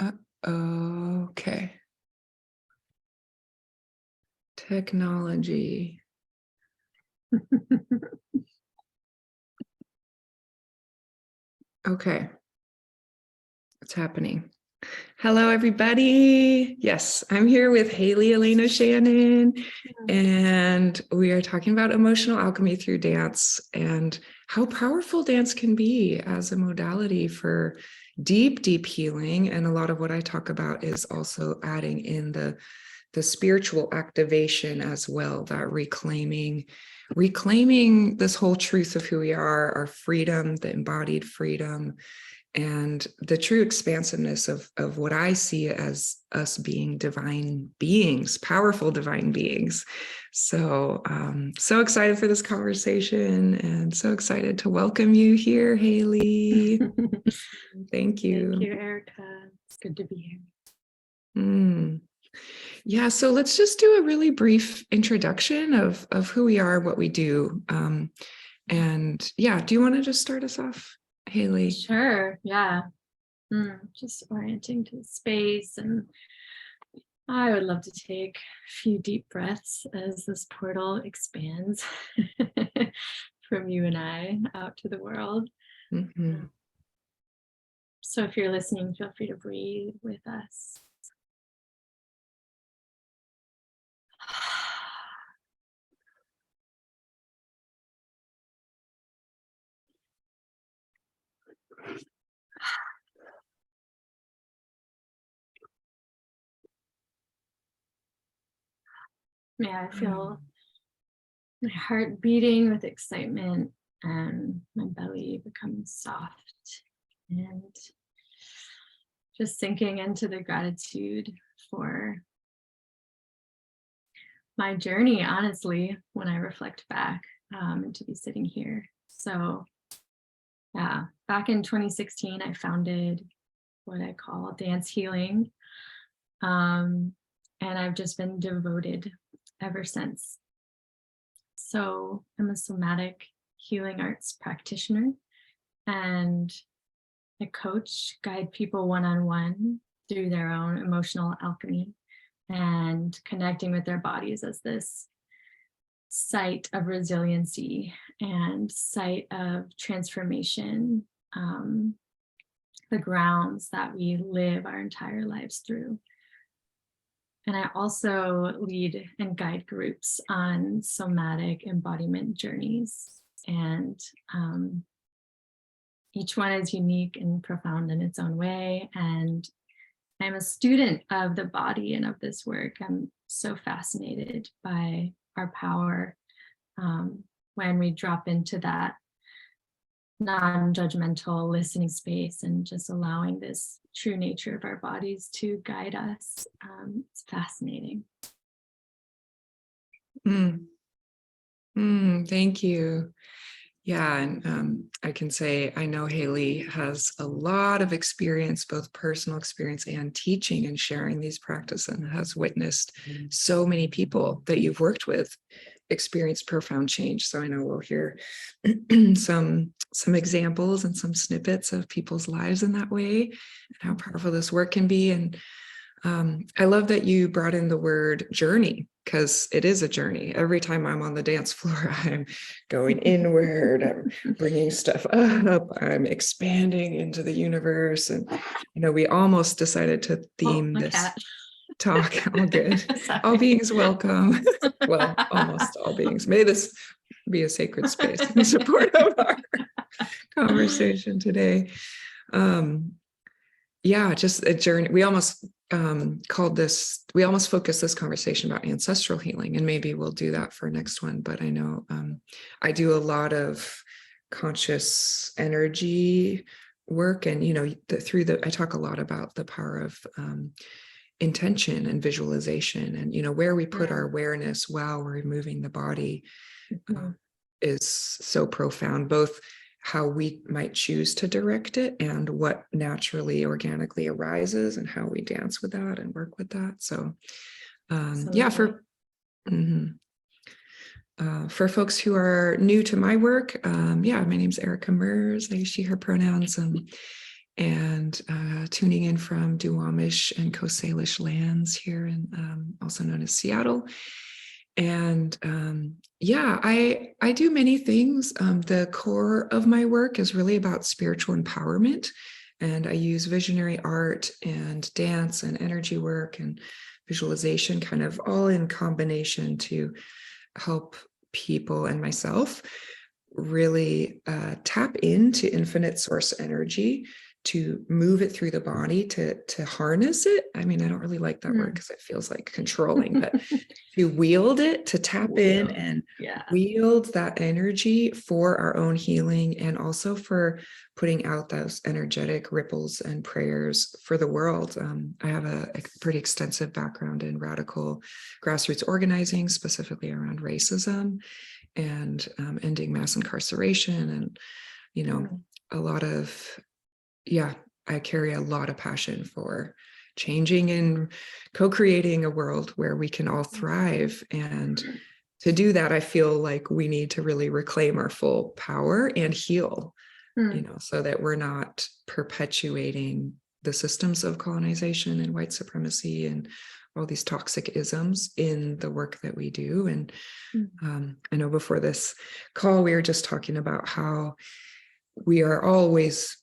Okay. Technology. Okay. What's happening? Hello, everybody. Yes, I'm here with Hayley Shannon, and we are talking about emotional alchemy through dance and how powerful dance can be as a modality for deep, deep healing. And a lot of what I talk about is also adding in the spiritual activation as well, that reclaiming this whole truth of who we are, our freedom, the embodied freedom, and the true expansiveness of what I see as us being divine beings, powerful divine beings. So so excited for this conversation and so excited to welcome you here, Hayley. Thank you. Thank you, Erica. It's good to be here. Yeah, so let's just do a really brief introduction of who we are, what we do. And yeah, do you want to just start us off, Hayley? Sure, yeah. Just orienting to the space, and I would love to take a few deep breaths as this portal expands from you and I out to the world. Mm-hmm. So if you're listening, feel free to breathe with us. May I feel my heart beating with excitement and my belly becomes soft, and just sinking into the gratitude for my journey, honestly, when I reflect back, and to be sitting here. So yeah, back in 2016, I founded what I call dance healing. And I've just been devoted ever since. So I'm a somatic healing arts practitioner, and I coach, guide people one-on-one through their own emotional alchemy and connecting with their bodies as this site of resiliency and site of transformation, the grounds that we live our entire lives through. And I also lead and guide groups on somatic embodiment journeys. And each one is unique and profound in its own way. And I'm a student of the body and of this work. I'm so fascinated by our power when we drop into that non-judgmental listening space and just allowing this true nature of our bodies to guide us. It's fascinating. Thank you. Yeah, and I can say I know Hayley has a lot of experience, both personal experience and teaching and sharing these practices, and has witnessed so many people that you've worked with experience profound change. So I know we'll hear some examples and some snippets of people's lives in that way and how powerful this work can be. And I love that you brought in the word journey, because it is a journey. Every time I'm on the dance floor, I'm going inward, I'm bringing stuff up, I'm expanding into the universe. And, we almost decided to theme this talk. All good. All beings welcome. Well, almost all beings. May this be a sacred space in support of our conversation today. Yeah, just a journey. We almost focused this conversation about ancestral healing, and maybe we'll do that for next one. But I know I do a lot of conscious energy work, and I talk a lot about the power of intention and visualization, and where we put our awareness while we're moving the body is so profound, both how we might choose to direct it and what naturally, organically arises, and how we dance with that and work with that. So yeah, for folks who are new to my work, my name's Erica Mers. I use she, her pronouns. and tuning in from Duwamish and Coast Salish lands here in also known as Seattle. And yeah, I do many things. The core of my work is really about spiritual empowerment. And I use visionary art and dance and energy work and visualization kind of all in combination to help people and myself really tap into infinite source energy, to move it through the body, to harness it. I mean, I don't really like that word because it feels like controlling, but to wield it, to tap in and wield that energy for our own healing, and also for putting out those energetic ripples and prayers for the world. I have a pretty extensive background in radical grassroots organizing, specifically around racism and ending mass incarceration, and a lot of I carry a lot of passion for changing and co-creating a world where we can all thrive. And to do that, I feel like we need to really reclaim our full power and heal, so that we're not perpetuating the systems of colonization and white supremacy and all these toxic isms in the work that we do. And I know before this call, we were just talking about how we are always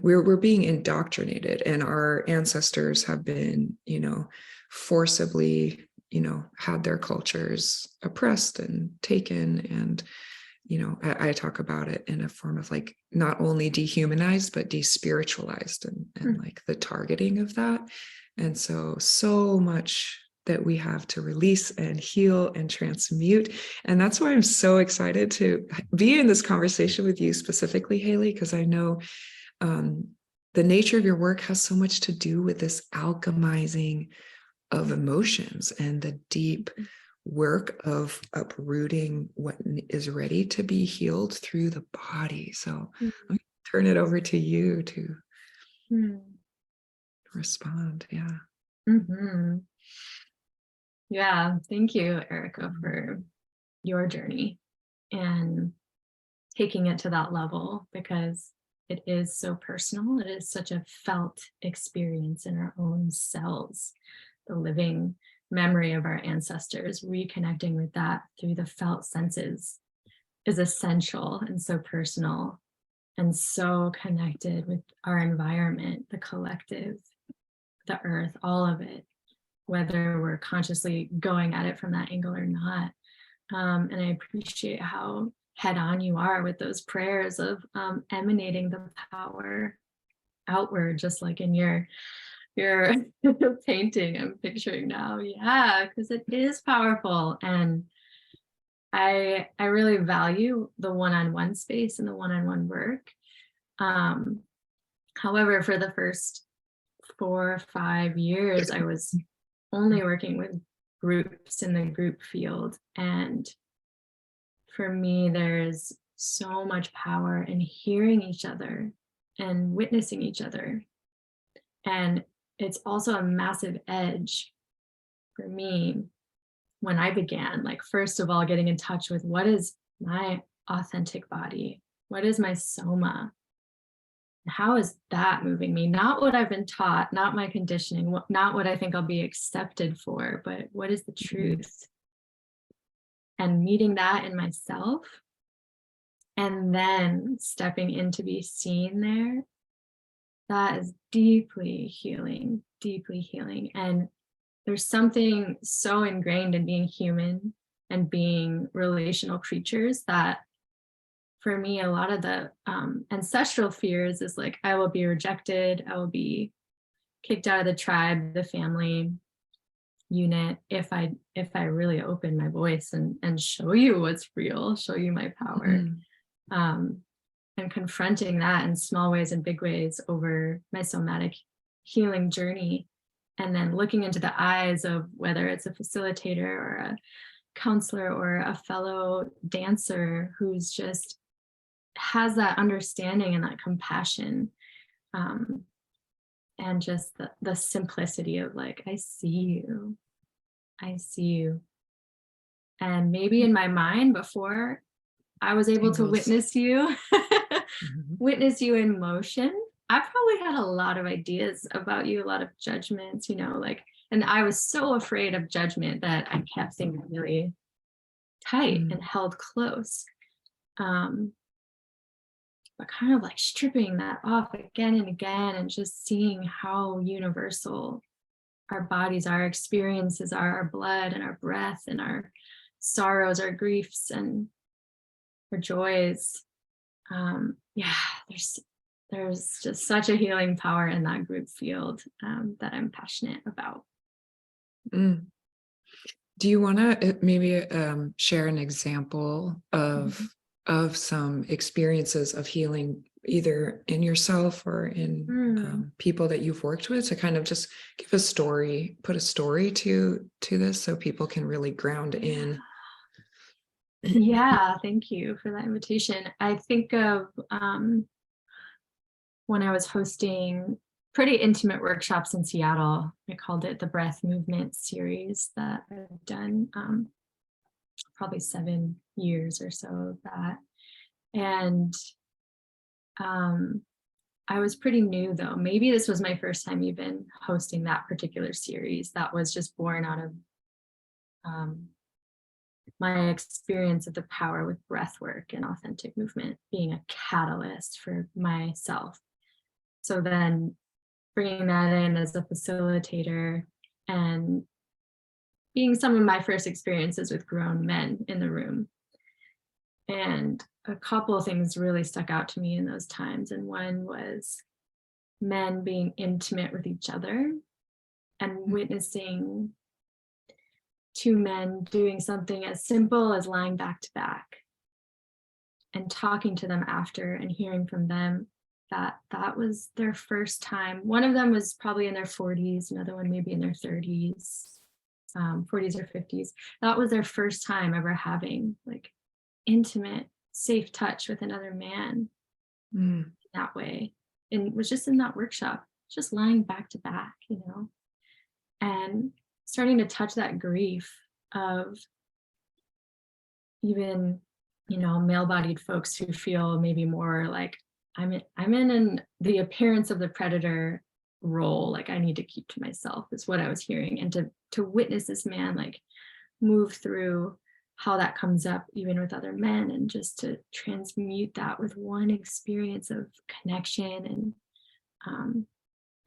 we're being indoctrinated, and our ancestors have been, forcibly, had their cultures oppressed and taken. And, I talk about it in a form of like not only dehumanized, but despiritualized, and like the targeting of that. And so much that we have to release and heal and transmute. And that's why I'm so excited to be in this conversation with you specifically, Hayley, because I know the nature of your work has so much to do with this alchemizing of emotions and the deep work of uprooting what is ready to be healed through the body. So I'm going to turn it over to you to respond. Yeah, thank you, Erica, for your journey and taking it to that level, because it is so personal. It is such a felt experience in our own cells, the living memory of our ancestors. Reconnecting with that through the felt senses is essential and so personal and so connected with our environment, the collective, the earth, all of it, whether we're consciously going at it from that angle or not. And I appreciate how head on you are with those prayers of emanating the power outward, just like in your painting I'm picturing now. Yeah, because it is powerful. And I really value the one-on-one space and the one-on-one work. However, for the first 4 or 5 years, I was only working with groups in the group field. And for me, there's so much power in hearing each other and witnessing each other. And it's also a massive edge for me when I began, like, first of all, getting in touch with what is my authentic body? What is my soma? How is that moving me? Not what I've been taught, not my conditioning, not what I think I'll be accepted for, but what is the truth? And meeting that in myself, and then stepping in to be seen there, that is deeply healing, deeply healing. And there's something so ingrained in being human and being relational creatures that, for me, a lot of the ancestral fears is like, I will be rejected, I will be kicked out of the tribe, the family unit, if I really open my voice and show you what's real, show you my power. And confronting that in small ways and big ways over my somatic healing journey, and then looking into the eyes of whether it's a facilitator or a counselor or a fellow dancer who's just has that understanding and that compassion, and just the simplicity of like, I see you. And maybe in my mind before I was able to witness you, witness you in motion, I probably had a lot of ideas about you, a lot of judgments, like, and I was so afraid of judgment that I kept things really tight Mm, and held close. Um, but kind of like stripping that off again and again and just seeing how universal our bodies, our experiences are, our blood and our breath and our sorrows, our griefs and our joys. Yeah, there's just such a healing power in that group field, that I'm passionate about. mm. Do you want to maybe share an example Mhm. of some experiences of healing, either in yourself or in Mm, people that you've worked with, to kind of just give a story, put a story to this, so people can really ground yeah. in. Yeah, thank you for that invitation. I think of when I was hosting pretty intimate workshops in Seattle. I called it the Breath Movement series that I've done, probably 7 years or so of that. And um, I was pretty new though. Maybe this was my first time even hosting that particular series that was just born out of um, my experience of the power with breath work and authentic movement being a catalyst for myself. So then bringing that in as a facilitator and being some of my first experiences with grown men in the room. And a couple of things really stuck out to me in those times. And one was men being intimate with each other and witnessing two men doing something as simple as lying back to back and talking to them after and hearing from them that that was their first time. One of them was probably in their 40s, another one maybe in their 30s, 40s or 50s. That was their first time ever having like intimate, safe touch with another man Mm, that way. And was just in that workshop, just lying back to back, and starting to touch that grief of even, male-bodied folks who feel maybe more like I'm in the appearance of the predator role, like I need to keep to myself is what I was hearing. And to witness this man like move through how that comes up even with other men and just to transmute that with one experience of connection and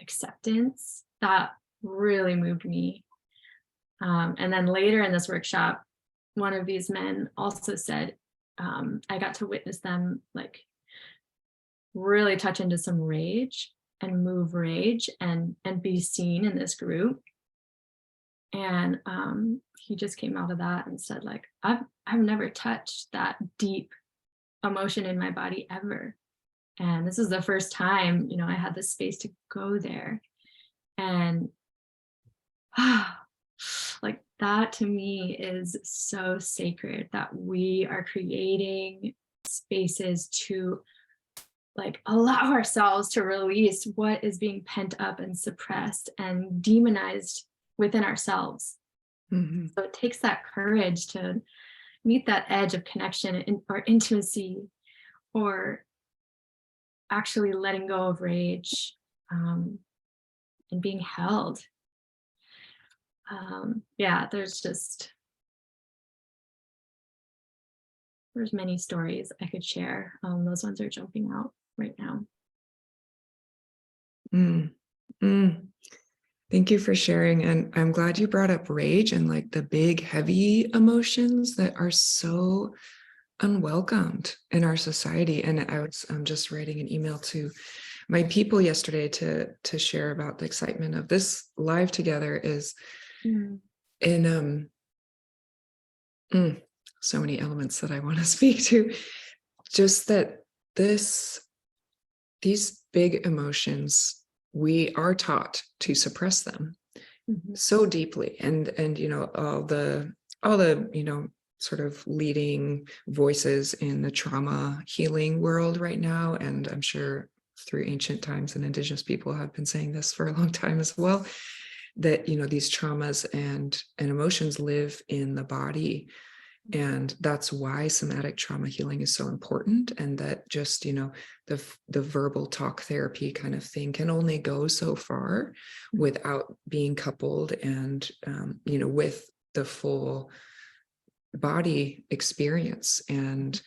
acceptance, that really moved me. And then later in this workshop, one of these men also said, I got to witness them like really touch into some rage and move rage and be seen in this group. And he just came out of that and said, like, I've never touched that deep emotion in my body ever. And this is the first time, I had the space to go there. And like that to me is so sacred that we are creating spaces to like allow ourselves to release what is being pent up and suppressed and demonized within ourselves. mhm, So it takes that courage to meet that edge of connection or intimacy, or actually letting go of rage, and being held. Yeah, there's many stories I could share. Those ones are jumping out right now. mm, mm. Thank you for sharing. And I'm glad you brought up rage and like the big, heavy emotions that are so unwelcomed in our society. And I'm just writing an email to my people yesterday to share about the excitement of this live together is Mm, in so many elements that I want to speak to. Just that these big emotions, we are taught to suppress them mhm, so deeply, and all the sort of leading voices in the trauma healing world right now, and I'm sure through ancient times and indigenous people have been saying this for a long time as well, that these traumas and emotions live in the body, And that's why somatic trauma healing is so important. And that just, the verbal talk therapy kind of thing can only go so far without being coupled and, with the full body experience. And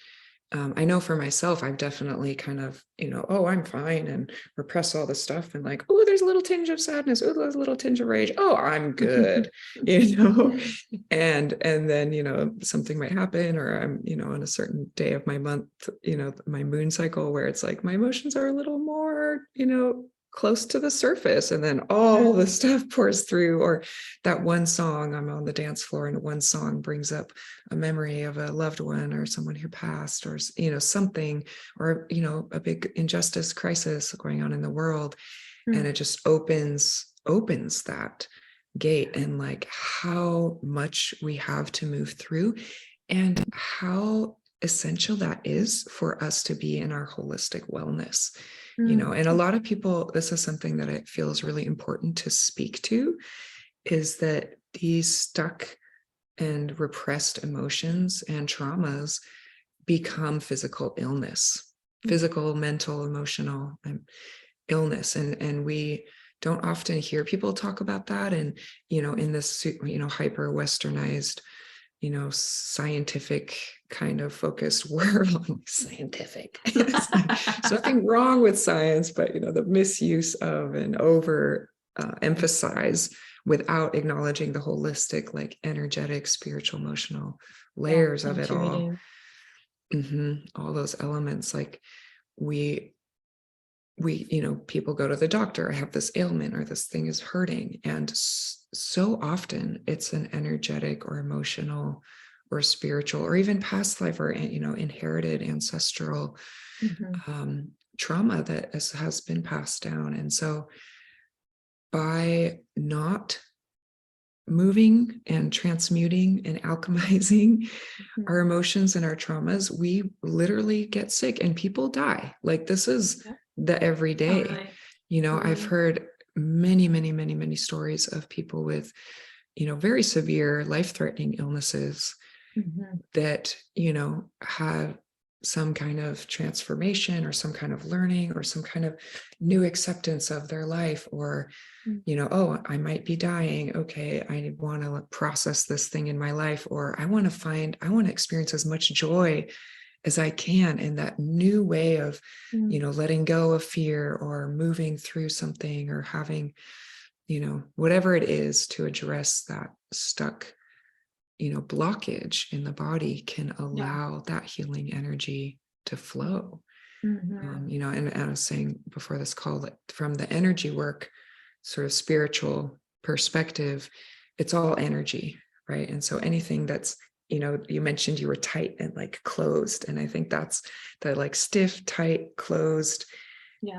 I know for myself, I've definitely kind of, oh, I'm fine, and repress all the stuff and like, oh, there's a little tinge of sadness. Oh, there's a little tinge of rage. Oh, I'm good, and then, something might happen, or I'm, on a certain day of my month, my moon cycle, where it's like my emotions are a little more, close to the surface, and then all the stuff pours through. Or that one song, I'm on the dance floor and one song brings up a memory of a loved one or someone who passed, or something, or a big injustice crisis going on in the world, and it just opens that gate, and like how much we have to move through, and how essential that is for us to be in our holistic wellness. And a lot of people, this is something that it feels really important to speak to, is that these stuck and repressed emotions and traumas become physical illness, physical, mental, emotional illness. And we don't often hear people talk about that. And, in this, hyper westernized, scientific kind of focused world, scientific. There's nothing wrong with science, but, the misuse of and over emphasize without acknowledging the holistic, like energetic, spiritual, emotional layers of it all. All those elements, like we, people go to the doctor, I have this ailment, or this thing is hurting. And so often it's an energetic or emotional or spiritual or even past life or, inherited ancestral trauma that has been passed down. And so by not moving and transmuting and alchemizing our emotions and our traumas, we literally get sick and people die. Like, this is the everyday. I've heard many, many, many, many stories of people with, very severe life-threatening illnesses that, have some kind of transformation or some kind of learning or some kind of new acceptance of their life, or oh, I might be dying. Okay, I want to process this thing in my life, or I want to experience as much joy as I can in that new way of, letting go of fear or moving through something, or having, whatever it is to address that stuck, blockage in the body, can allow that healing energy to flow. And I was saying before this call that from the energy work, sort of spiritual perspective, it's all energy, right? And so anything that's, you mentioned you were tight and like closed. And I think that's the like stiff, tight, closed,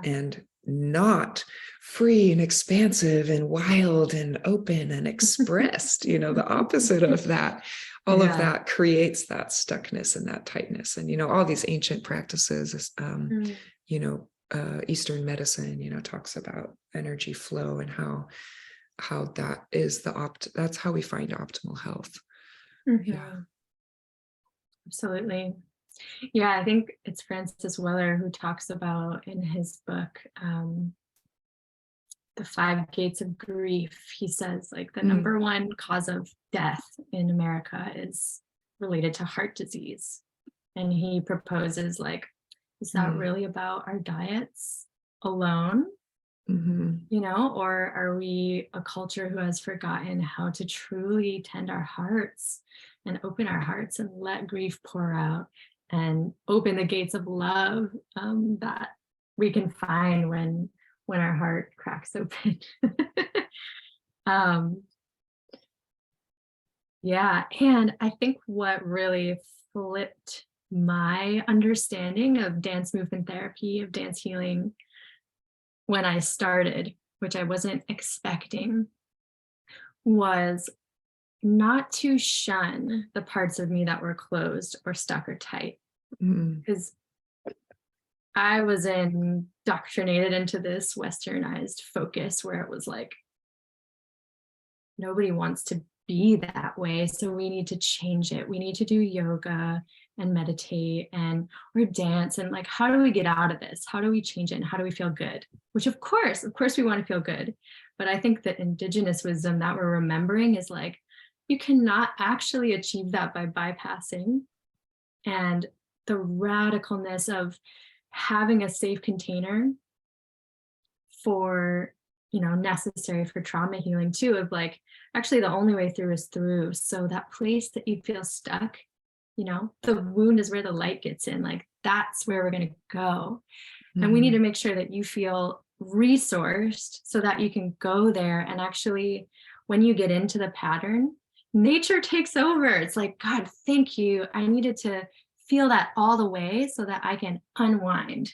and not free and expansive and wild and open and expressed, the opposite of that. All of that creates that stuckness and that tightness. And, all these ancient practices, Eastern medicine, talks about energy flow and how that is that's how we find optimal health. Absolutely. Yeah, I think it's Francis Weller who talks about in his book, The 5 Gates of Grief. He says like the number one cause of death in America is related to heart disease. And he proposes like, is that really about our diets alone? Or are we a culture who has forgotten how to truly tend our hearts and open our hearts and let grief pour out and open the gates of love that we can find when our heart cracks open? And I think what really flipped my understanding of dance movement therapy, of dance healing, when I started, which I wasn't expecting, was not to shun the parts of me that were closed or stuck or tight. Because I was indoctrinated into this westernized focus where it was like, nobody wants to be that way. So we need to change it. We need to do yoga and meditate and or dance. And like, how do we get out of this? How do we change it? And how do we feel good? Which of course we want to feel good. But I think that indigenous wisdom that we're remembering is like, you cannot actually achieve that by bypassing. And the radicalness of having a safe container for, necessary for trauma healing too, of like, actually the only way through is through. So that place that you feel stuck, the wound is where the light gets in, like that's where we're going to go. And we need to make sure that you feel resourced so that you can go there. And actually, when you get into the pattern, nature takes over. It's like, God, thank you. I needed to feel that all the way so that I can unwind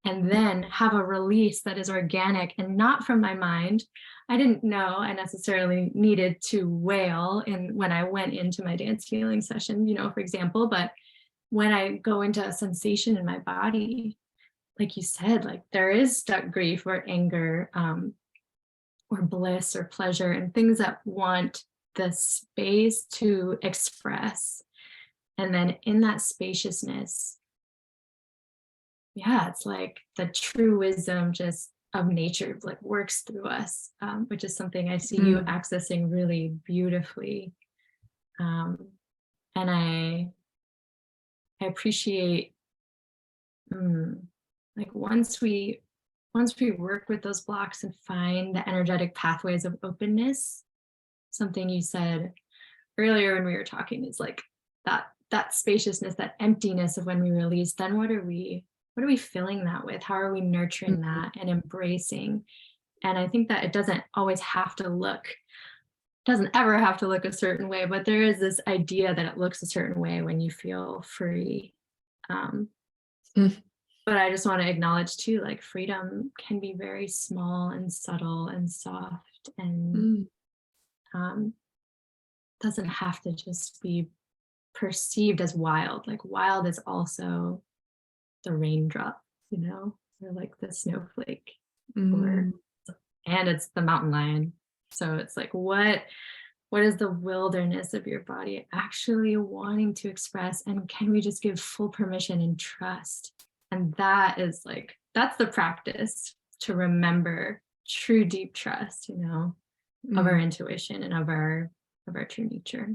and then have a release that is organic and not from my mind. I didn't know I necessarily needed to wail when I went into my dance healing session, for example, but when I go into a sensation in my body, like you said, like there is stuck grief or anger, or bliss or pleasure, and things that want the space to express. And then in that spaciousness, it's like the true wisdom just of nature like works through us, which is something I see you accessing really beautifully. And I appreciate like once we work with those blocks and find the energetic pathways of openness, something you said earlier when we were talking is like that spaciousness, that emptiness of when we release, then what are we filling that with? How are we nurturing that and embracing? And I think that it doesn't ever have to look a certain way, but there is this idea that it looks a certain way when you feel free. But I just want to acknowledge too, like freedom can be very small and subtle and soft and doesn't have to just be perceived as wild. Like wild is also the raindrop, or like the snowflake, and it's the mountain lion. So it's like, what is the wilderness of your body actually wanting to express? And can we just give full permission and trust? And that is like, that's the practice to remember true deep trust, of our intuition and of our true nature.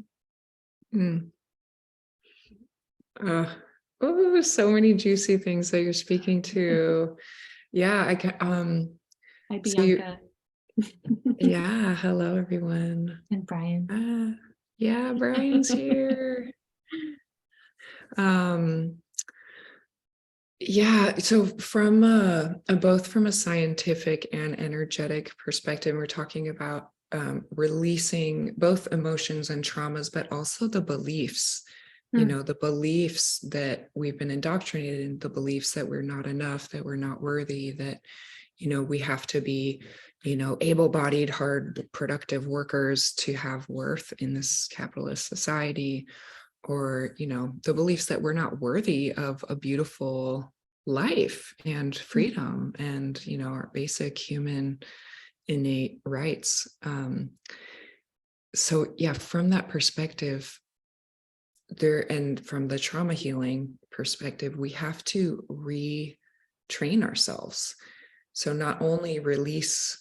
Oh, so many juicy things that you're speaking to. Yeah, I can. Hi, Bianca. Yeah, hello everyone. And Brian. Yeah, Brian's here. Yeah, so from both from a scientific and energetic perspective, we're talking about releasing both emotions and traumas, but also the beliefs. The beliefs that we've been indoctrinated in, the beliefs that we're not enough, that we're not worthy, that, we have to be, able-bodied, hard, productive workers to have worth in this capitalist society, or, the beliefs that we're not worthy of a beautiful life and freedom and, our basic human innate rights. So yeah, from that perspective, and from the trauma healing perspective, we have to retrain ourselves. So not only release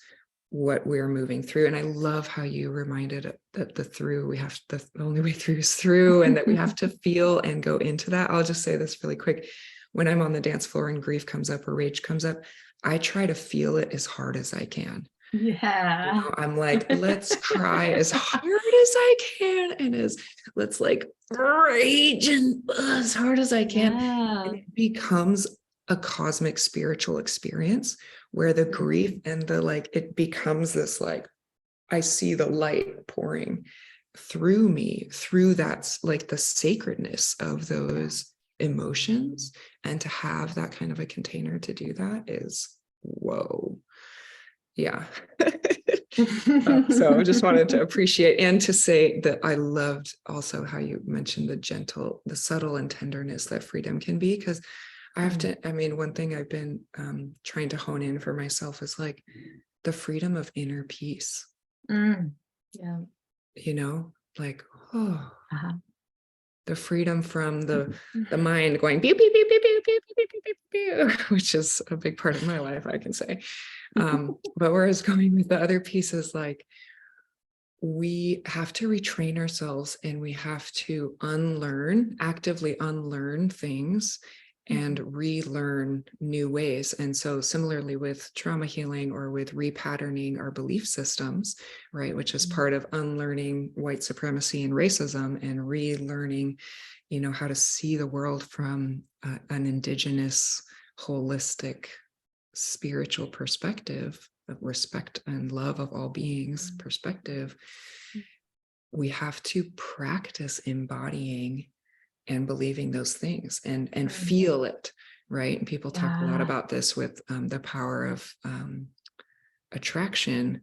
what we're moving through, and I love how you reminded that the only way through is through, and that we have to feel and go into that. I'll just say this really quick. When I'm on the dance floor and grief comes up or rage comes up, I try to feel it as hard as I can. Yeah. I'm like, let's cry as hard as I can, and let's like rage and as hard as I can. And it becomes a cosmic spiritual experience where the grief and it becomes this, like, I see the light pouring through me, through that's like the sacredness of those emotions. And to have that kind of a container to do that is, whoa. Yeah. So I just wanted to appreciate and to say that I loved also how you mentioned the subtle and tenderness that freedom can be, because I have to, one thing I've been trying to hone in for myself is like the freedom of inner peace. Yeah. like, oh, Uh-huh. the freedom from the mind going pew, pew, pew, pew, pew, pew, pew, pew, pew, pew, which is a big part of my life, I can say. But where I was going with the other piece is like, we have to retrain ourselves, and we have to actively unlearn things and relearn new ways. And so similarly with trauma healing or with repatterning our belief systems, right, which is part of unlearning white supremacy and racism and relearning, how to see the world from an indigenous, holistic, spiritual perspective of respect and love of all beings perspective. We have to practice embodying and believing those things and feel it, right? And people talk a lot about this with the power of attraction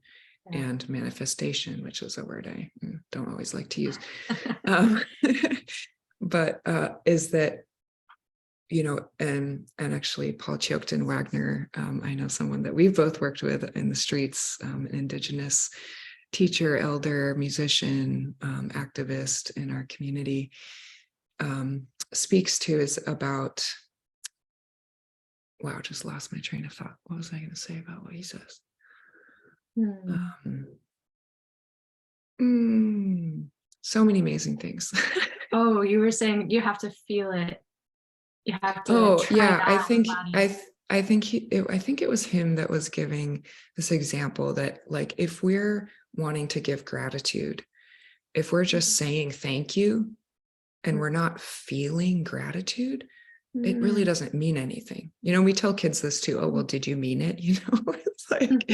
and manifestation, which is a word I don't always like to use. But is that, and actually Paul Chilton Wagner, I know someone that we've both worked with in the streets, an indigenous teacher, elder, musician, activist in our community, speaks to is about, wow, just lost my train of thought. What was I going to say about what he says? So many amazing things. Oh, you were saying you have to feel it. You have to try yeah, that I think body. I think I think it was him that was giving this example that, like, if we're wanting to give gratitude, if we're just saying thank you and we're not feeling gratitude, it really doesn't mean anything. We tell kids this too. Oh, well, did you mean it? It's like,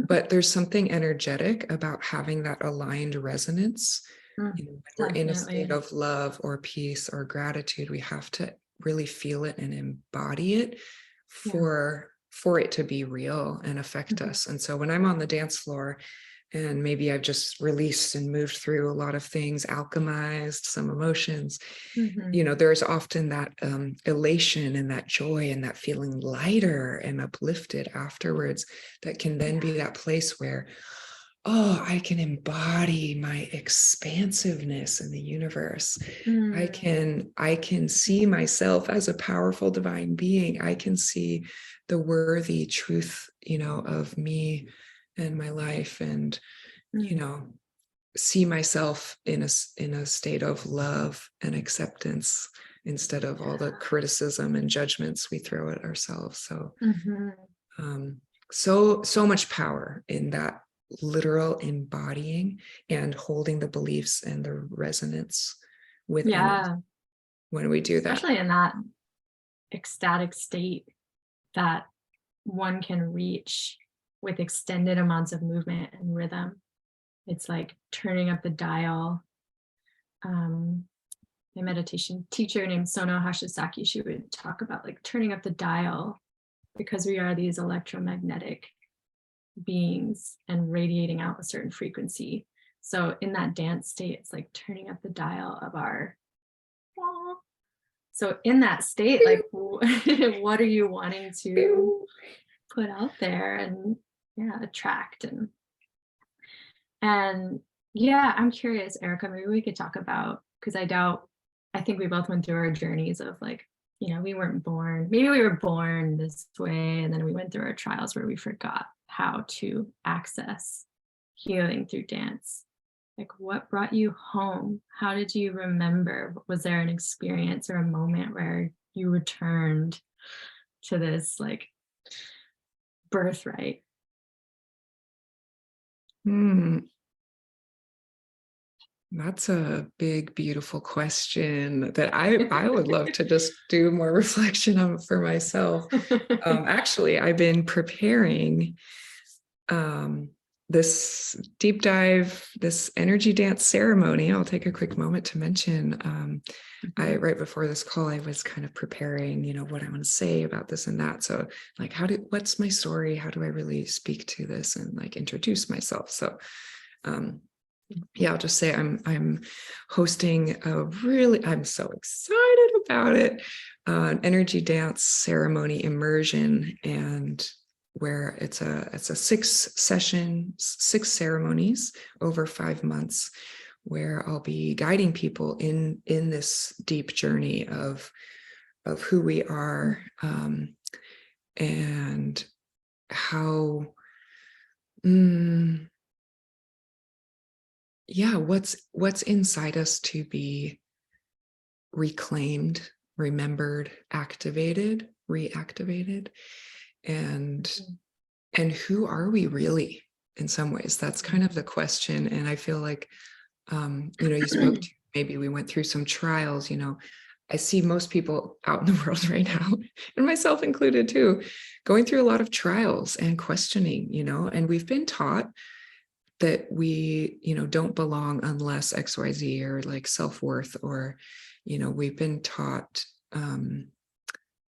but there's something energetic about having that aligned resonance. When we're in a state of love or peace or gratitude, we have to really feel it and embody it for it to be real and affect us. And so when I'm on the dance floor, and maybe I've just released and moved through a lot of things, alchemized some emotions, there's often that elation and that joy and that feeling lighter and uplifted afterwards that can then be that place where, oh, I can embody my expansiveness in the universe. I can see myself as a powerful divine being. I can see the worthy truth, of me and my life, and see myself in a state of love and acceptance instead of all the criticism and judgments we throw at ourselves. So so much power in that literal embodying and holding the beliefs and the resonance within it when we do that. Especially in that ecstatic state that one can reach with extended amounts of movement and rhythm. It's like turning up the dial. My meditation teacher named Sono Hashisaki, she would talk about like turning up the dial, because we are these electromagnetic beings and radiating out a certain frequency. So in that dance state, it's like turning up the dial of our. So in that state, like, what are you wanting to put out there and attract and I'm curious, Erica, maybe we could talk about, because I think we both went through our journeys of like, we weren't born, maybe we were born this way, and then we went through our trials where we forgot how to access healing through dance. Like, what brought you home? How did you remember? Was there an experience or a moment where you returned to this like birthright? That's a big, beautiful question that I would love to just do more reflection on for myself. Actually, I've been preparing this deep dive, this energy dance ceremony. I'll take a quick moment to mention, right before this call, I was kind of preparing, what I want to say about this and that. So like, what's my story? How do I really speak to this and like introduce myself? So, I'll just say I'm hosting I'm so excited about it, an energy dance ceremony immersion. And where it's a 6 ceremonies over 5 months, where I'll be guiding people in this deep journey of who we are, and how, what's inside us to be reclaimed, remembered, activated, reactivated, and who are we really? In some ways, that's kind of the question. And I feel like, you spoke to, maybe we went through some trials. I see most people out in the world right now, and myself included too, going through a lot of trials and questioning, and we've been taught that we, don't belong unless XYZ, or like self-worth, or, we've been taught,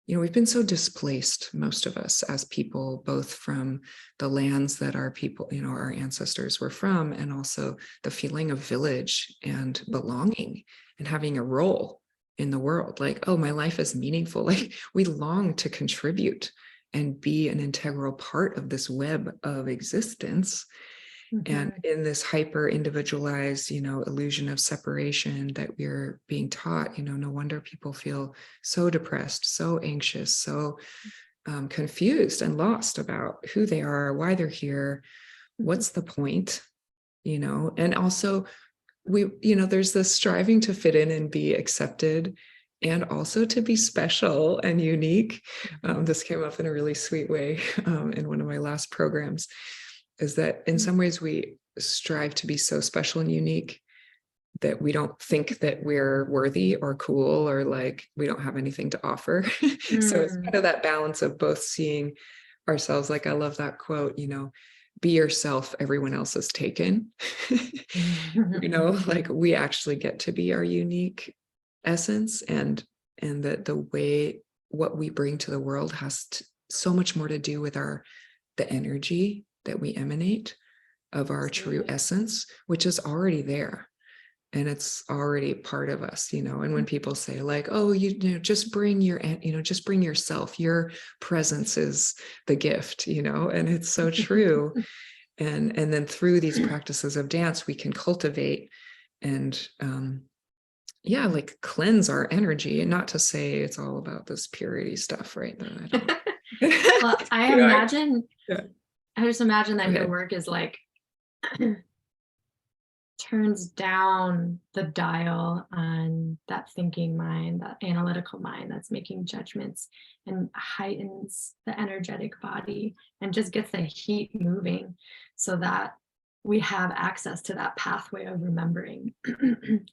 we've been so displaced, most of us as people, both from the lands that our people, our ancestors were from, and also the feeling of village and belonging and having a role in the world. Like, oh, my life is meaningful. Like, we long to contribute and be an integral part of this web of existence. And in this hyper individualized, illusion of separation that we're being taught, no wonder people feel so depressed, so anxious, so confused and lost about who they are, why they're here, what's the point, and also there's this striving to fit in and be accepted, and also to be special and unique. This came up in a really sweet way in one of my last programs, is that in some ways we strive to be so special and unique that we don't think that we're worthy or cool, or like we don't have anything to offer. So it's kind of that balance of both seeing ourselves, like, I love that quote, be yourself, everyone else is taken. Like, we actually get to be our unique essence, and that the way what we bring to the world has so much more to do with the energy that we emanate of our true essence, which is already there, and it's already part of us, and when people say like, oh, just bring just bring yourself, your presence is the gift, and it's so true. And then through these practices of dance, we can cultivate and like cleanse our energy. And not to say it's all about this purity stuff, right? I don't well, I imagine yeah. I just imagine that your work is like turns down the dial on that thinking mind, that analytical mind that's making judgments, and heightens the energetic body and just gets the heat moving, so that we have access to that pathway of remembering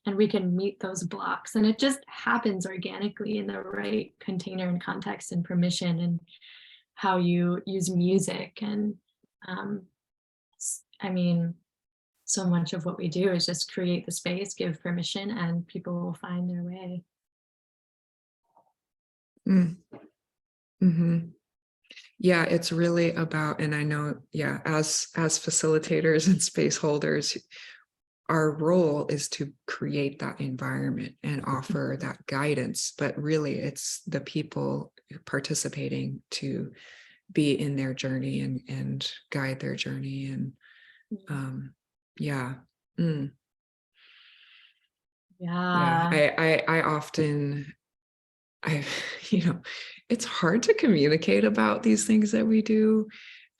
and we can meet those blocks. And it just happens organically in the right container and context and permission, and how you use music. And I mean, so much of what we do is just create the space, give permission, and people will find their way. Yeah, it's really about, and I know, as facilitators and space holders, our role is to create that environment and offer that guidance, but really it's the people participating to be in their journey and guide their journey. And I often, it's hard to communicate about these things that we do.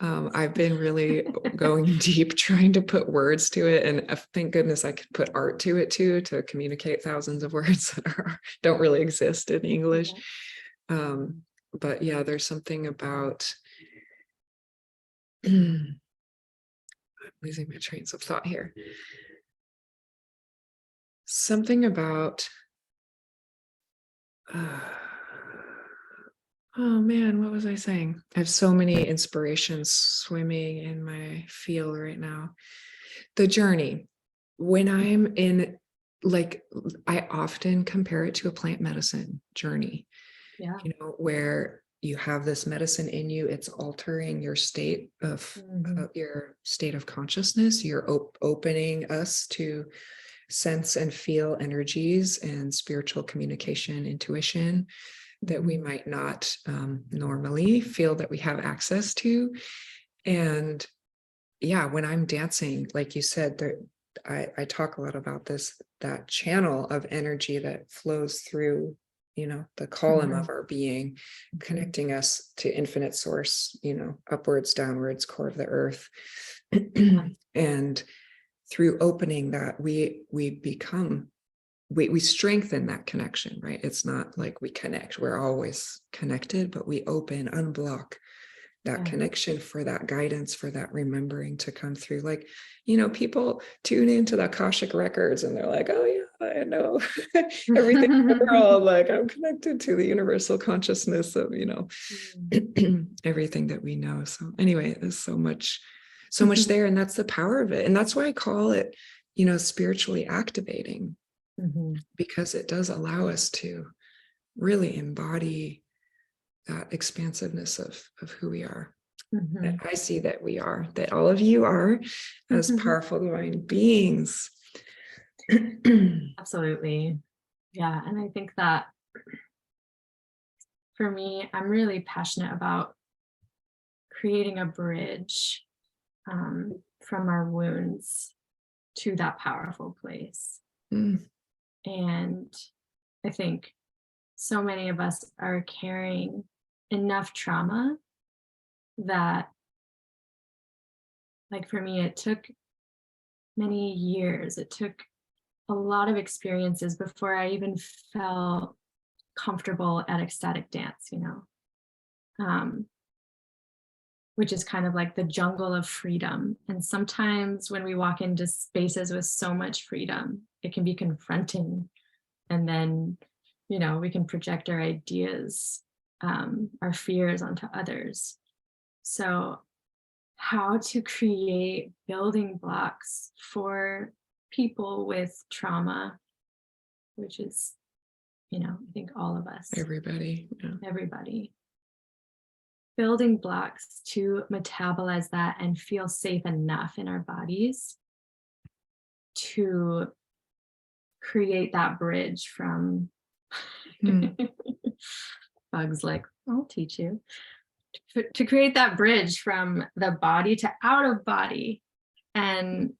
I've been really going deep, trying to put words to it, and thank goodness I could put art to it too, to communicate thousands of words that don't really exist in English. But yeah, there's something about I'm losing my trains of thought here. Something about oh man, what was I saying? I have so many inspirations swimming in my field right now. The journey. When I'm in, like, I often compare it to a plant medicine journey. Where you have this medicine in you, it's altering your state of your state of consciousness. You're opening us to sense and feel energies and spiritual communication, intuition. that we might not normally feel that we have access to. And yeah, when I'm dancing, like you said, there, I talk a lot about this, that channel of energy that flows through, the column of our being, connecting us to infinite source, upwards, downwards, core of the earth. And through opening that, we become, we strengthen that connection, right? It's not like we connect, we're always connected, but we open, unblock that connection for that guidance, for that remembering to come through. Like, people tune into the Akashic records and they're like, oh yeah, I know everything in the world. Like, I'm connected to the universal consciousness of, everything that we know. So anyway, there's so much there. And that's the power of it. And that's why I call it, spiritually activating, because it does allow us to really embody that expansiveness of who we are. That I see that we are, that all of you are, as powerful divine beings. Absolutely. Yeah. And I think that for me, I'm really passionate about creating a bridge from our wounds to that powerful place. And I think so many of us are carrying enough trauma that, like for me, it took many years. It took a lot of experiences before I even felt comfortable at ecstatic dance, which is kind of like the jungle of freedom. And sometimes when we walk into spaces with so much freedom, it can be confronting. And then, we can project our ideas, our fears onto others. So how to create building blocks for people with trauma, which is, I think all of us. Everybody. Yeah. Everybody. Building blocks to metabolize that and feel safe enough in our bodies to create that bridge from Bugs like, I'll teach you. To create that bridge from the body to out of body. And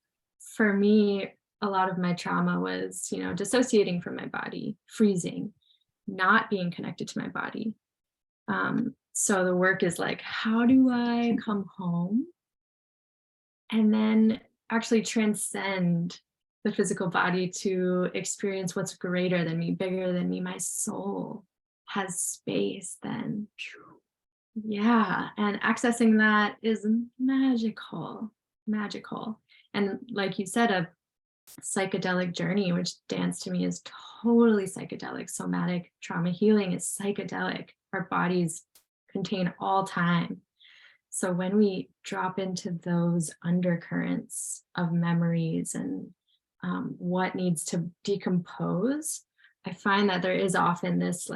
for me, a lot of my trauma was, dissociating from my body, freezing, not being connected to my body. So the work is like, how do I come home and then actually transcend the physical body to experience what's greater than me, bigger than me? My soul has space then. Yeah, and accessing that is magical. And like you said, a psychedelic journey, which dance to me is totally psychedelic. Somatic trauma healing is psychedelic. Our bodies contain all time. So when we drop into those undercurrents of memories and what needs to decompose, I find that there is often this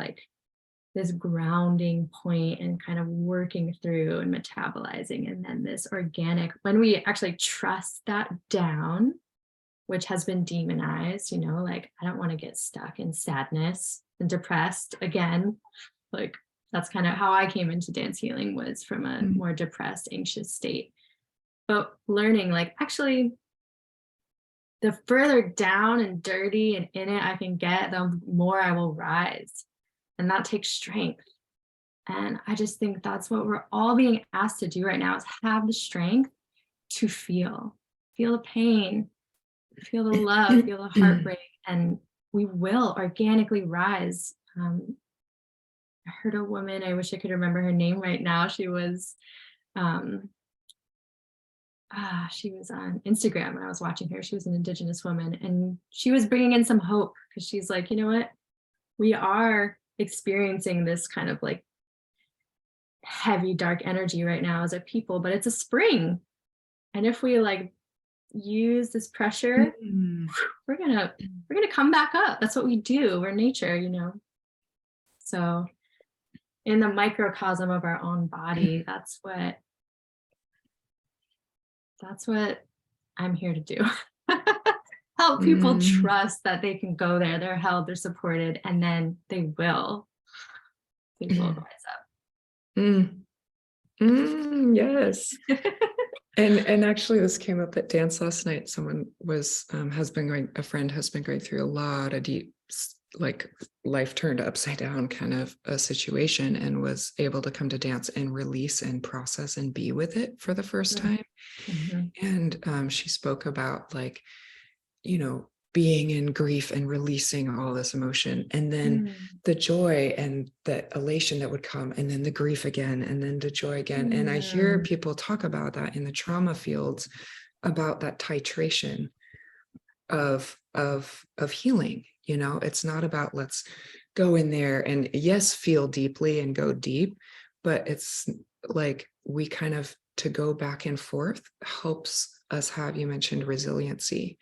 grounding point and kind of working through and metabolizing, and then this organic, when we actually trust that down, which has been demonized, like, I don't want to get stuck in sadness and depressed again. Like, that's kind of how I came into dance healing, was from a more depressed, anxious state. But learning, like, actually, the further down and dirty and in it I can get, the more I will rise. And that takes strength. And I just think that's what we're all being asked to do right now, is have the strength to feel the pain, feel the love, feel the heartbreak, and we will organically rise. I heard a woman, I wish I could remember her name right now. She was on Instagram when I was watching her. She was an Indigenous woman, and she was bringing in some hope, because she's like, you know what? We are experiencing this kind of like heavy, dark energy right now as a people, but it's a spring. And if we like use this pressure, we're gonna come back up. That's what we do. We're nature, So in the microcosm of our own body, that's what I'm here to do. Help people trust that they can go there, they're held, they're supported, and then they will. things will rise Mm. Yes. up. And actually this came up at dance last night. Someone was a friend has been going through a lot of deep, like life turned upside down kind of a situation, and was able to come to dance and release and process and be with it for the first time. And she spoke about, like, being in grief and releasing all this emotion, and then the joy and the elation that would come, and then the grief again, and then the joy again. And I hear people talk about that in the trauma fields, about that titration of healing. It's not about, let's go in there and, yes, feel deeply and go deep, but it's like, we kind of, to go back and forth helps us have, you mentioned resiliency,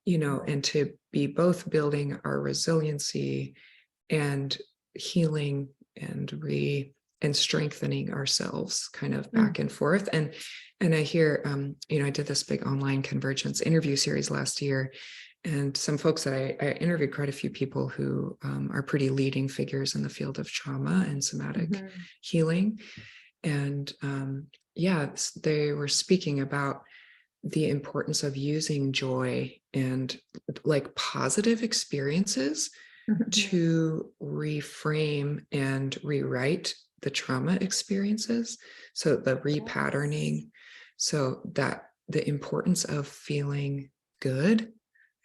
and to be both building our resiliency and healing and strengthening ourselves, kind of back and forth. And I hear, I did this big online convergence interview series last year, and some folks that I interviewed, quite a few people who are pretty leading figures in the field of trauma and somatic healing. And they were speaking about the importance of using joy and, like, positive experiences to reframe and rewrite the trauma experiences. So the repatterning, so that the importance of feeling good,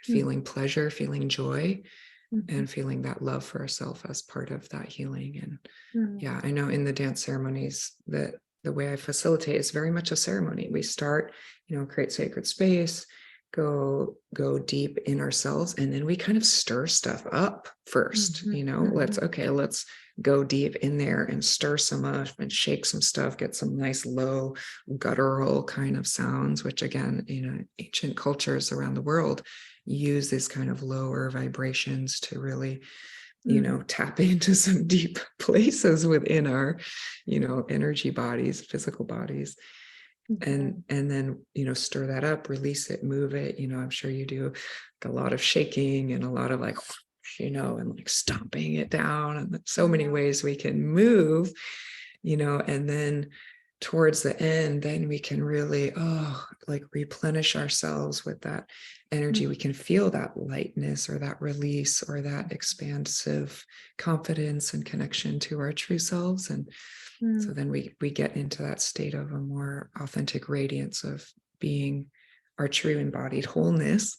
feeling pleasure, feeling joy, and feeling that love for ourselves as part of that healing. And yeah, I know in the dance ceremonies that the way I facilitate is very much a ceremony. We start, create sacred space, go deep in ourselves, and then we kind of stir stuff up first. Let's go deep in there and stir some up and shake some stuff, get some nice low guttural kind of sounds, which again, ancient cultures around the world use these kind of lower vibrations to really tap into some deep places within our energy bodies, physical bodies. And then stir that up, release it, move it. I'm sure you do a lot of shaking and a lot of, like, and like stomping it down, and so many ways we can move, and then towards the end, then we can really like replenish ourselves with that energy. We can feel that lightness or that release or that expansive confidence and connection to our true selves. And so then we get into that state of a more authentic radiance of being our true embodied wholeness.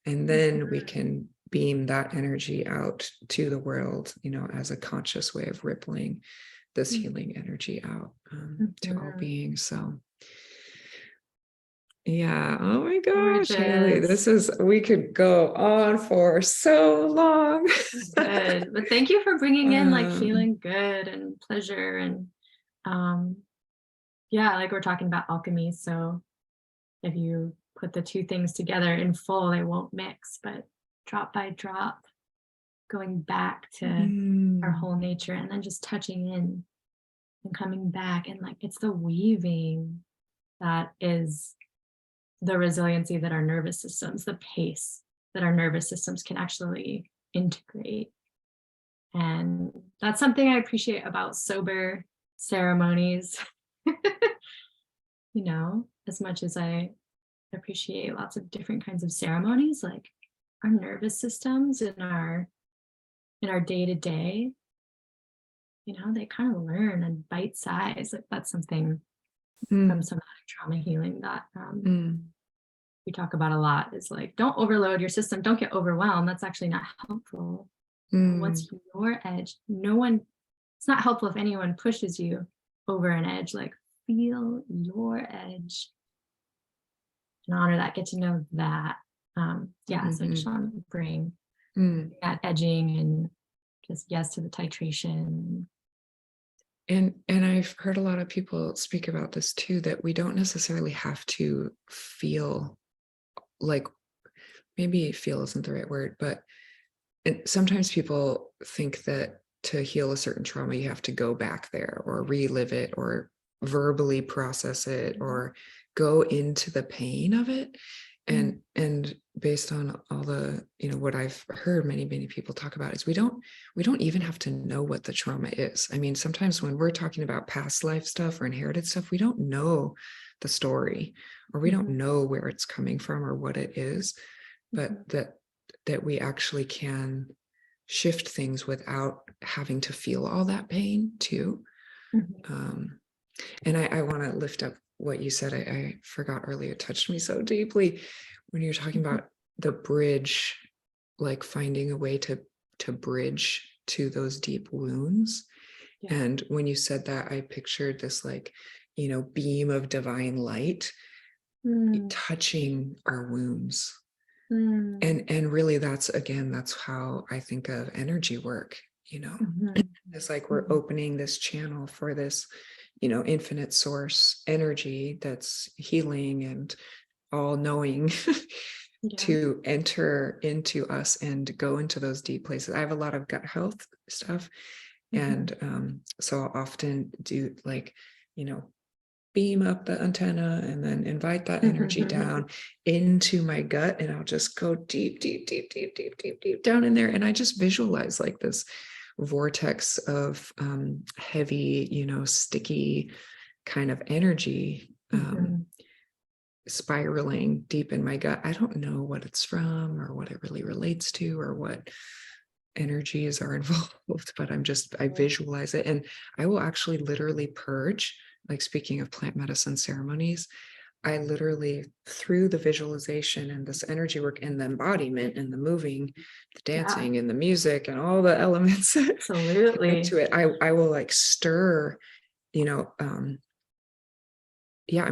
And then we can beam that energy out to the world, as a conscious way of rippling this healing energy out to all beings. So yeah, oh my gosh, Hayley, we could go on for so long. Good, but thank you for bringing in like feeling good and pleasure, and like we're talking about alchemy. So if you put the two things together in full, they won't mix, but drop by drop, going back to our whole nature, and then just touching in and coming back. And like, it's the weaving that is the resiliency that our nervous systems, the pace that our nervous systems can actually integrate. And that's something I appreciate about sober ceremonies. As much as I appreciate lots of different kinds of ceremonies, like our nervous systems in our day-to-day, they kind of learn and bite size. Like, that's something from somatic trauma healing that we talk about a lot, is like, don't overload your system, don't get overwhelmed. That's actually not helpful. What's your edge? It's not helpful if anyone pushes you over an edge. Like, feel your edge and honor that, get to know that. So I just want to bring that edging and just yes to the titration. And I've heard a lot of people speak about this too, that we don't necessarily have to feel, like, maybe feel isn't the right word, but sometimes people think that to heal a certain trauma, you have to go back there or relive it or verbally process it or go into the pain of it. And based on all the, what I've heard many people talk about is we don't even have to know what the trauma is. I mean, sometimes when we're talking about past life stuff or inherited stuff, we don't know the story, or we don't know where it's coming from or what it is, but that we actually can shift things without having to feel all that pain too. And I want to lift up what you said. I forgot earlier. It touched me so deeply when you're talking about the bridge, like finding a way to bridge to those deep wounds. Yeah. And when you said that, I pictured this like, beam of divine light touching our wounds. And really that's how I think of energy work, It's like we're opening this channel for this, infinite source energy that's healing and all knowing to enter into us and go into those deep places. I have a lot of gut health stuff. And so I'll often do like, beam up the antenna and then invite that energy down into my gut. And I'll just go deep down in there. And I just visualize like this vortex of heavy, sticky kind of energy spiraling deep in my gut. I don't know what it's from or what it really relates to or what energies are involved, but I visualize it. And I will actually literally purge, like speaking of plant medicine ceremonies, I literally, through the visualization and this energy work and the embodiment and the moving, the dancing and the music and all the elements absolutely to it, I will like stir, I'm